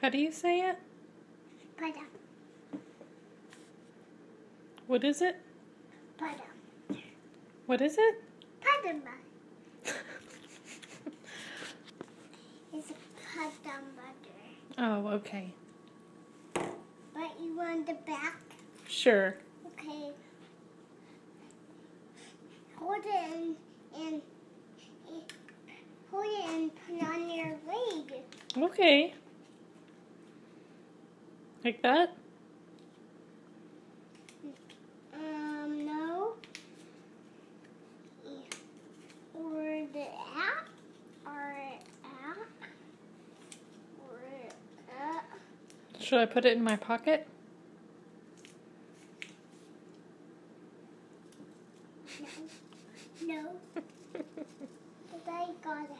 How do you say it? Pada. What is it? Pada. What is it? Padma. It's a pada butter. Oh, okay. But you want the back? Sure. Okay. Hold it and hold it and put on your leg. Okay. Like that? No. Or the app. Or app. Or app. Should I put it in my pocket? No. But I got it.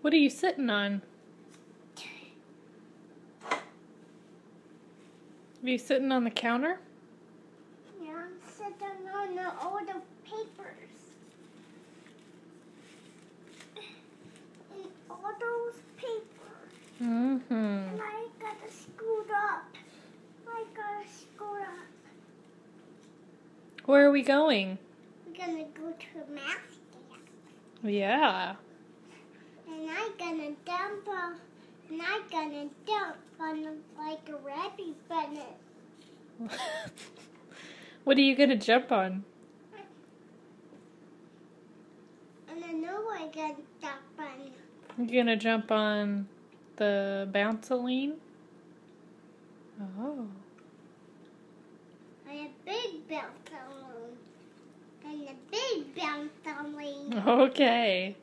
What are you sitting on? Are you sitting on the counter? Yeah, I'm sitting on all the papers. And all those papers. Mm-hmm. And I gotta scoot up. Where are we going? We're gonna go to a math camp. Yeah. And I'm gonna dump on like a rabbit bunny. What are you going to jump on? And I know I'm gonna dump on. You're going to jump on the bounce-a-line? Oh. And a big bounce on. And a big bounce on. Okay.